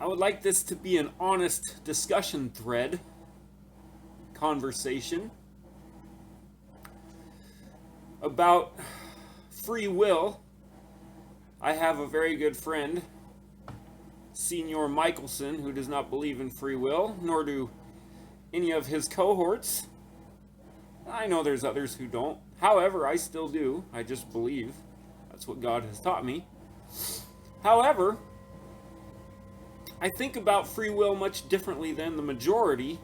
I would like this to be an honest discussion thread, conversation about free will. I have a very good friend, Senior Michelson, who does not believe in free will, nor do any of his cohorts. I know there's others who don't. However, I still do. I just believe. That's what God has taught me. However, I think about free will much differently than the majority,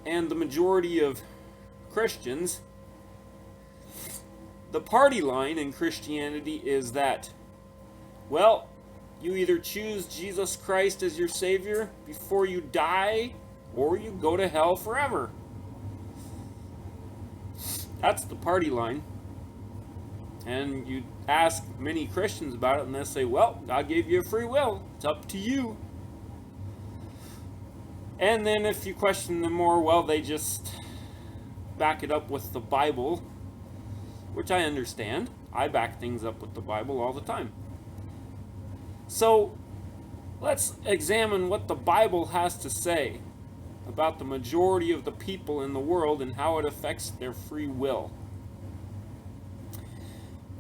and the majority of Christians. The party line in Christianity is that, well, you either choose Jesus Christ as your Savior before you die, or you go to hell forever. That's the party line. And you ask many Christians about it, and they say, well, God gave you a free will. It's up to you. And then if you question them more, well, they just back it up with the Bible, which I understand. I back things up with the Bible all the time. So let's examine what the Bible has to say about the majority of the people in the world and how it affects their free will.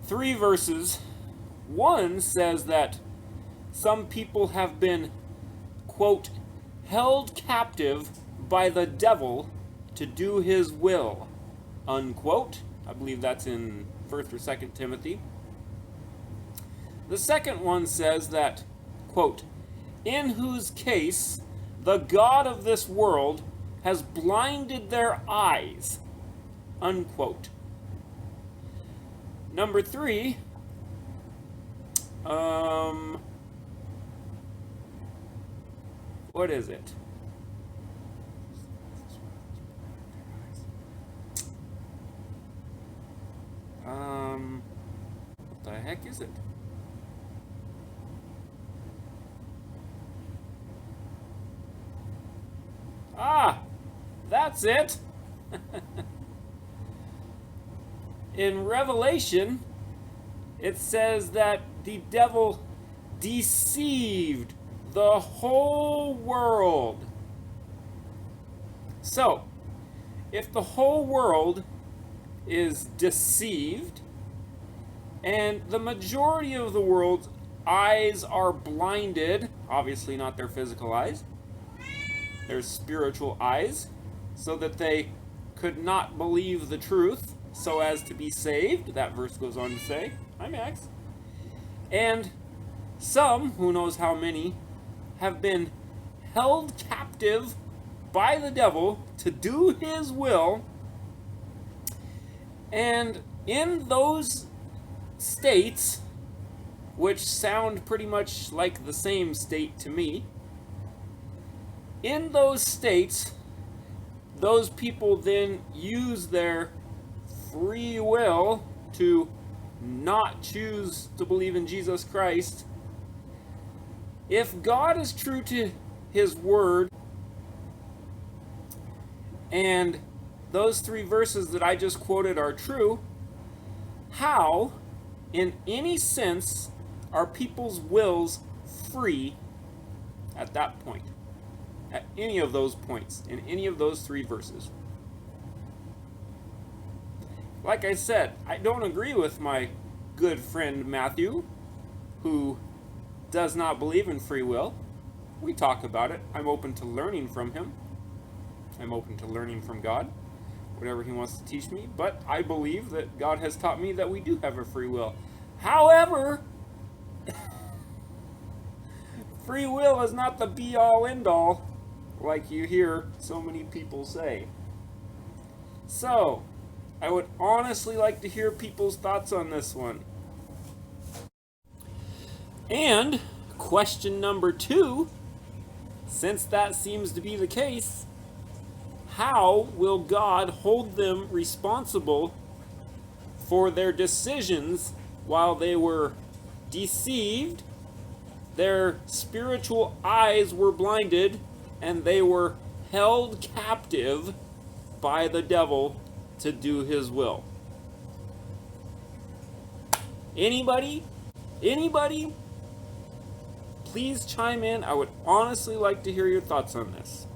3 verses. 1 says that some people have been, quote, held captive by the devil to do his will, unquote. I believe that's in 1st or 2nd Timothy. The second one says that, quote, in whose case the God of this world has blinded their eyes, unquote. Number 3, what is it? What the heck is it? Ah, that's it. In Revelation, it says that the devil deceived the whole world. So, if the whole world is deceived, and the majority of the world's eyes are blinded, obviously not their physical eyes, their spiritual eyes, so that they could not believe the truth so as to be saved. That verse goes on to say, hi Max. And some, who knows how many, have been held captive by the devil to do his will. And in those states, which sound pretty much like the same state to me, in those states, those people then use their free will to not choose to believe in Jesus Christ. If God is true to his word, and those 3 verses that I just quoted are true, how, in any sense, are people's wills free at that point? At any of those points, in any of those 3 verses. Like I said, I don't agree with my good friend Matthew, who does not believe in free will. We talk about it. I'm open to learning from him. I'm open to learning from God, whatever he wants to teach me. But I believe that God has taught me that we do have a free will. However, free will is not the be-all, end-all, like you hear so many people say. So, I would honestly like to hear people's thoughts on this one. And question number 2, since that seems to be the case, how will God hold them responsible for their decisions while they were deceived, their spiritual eyes were blinded, and they were held captive by the devil to do his will? Anybody? please chime in. I would honestly like to hear your thoughts on this.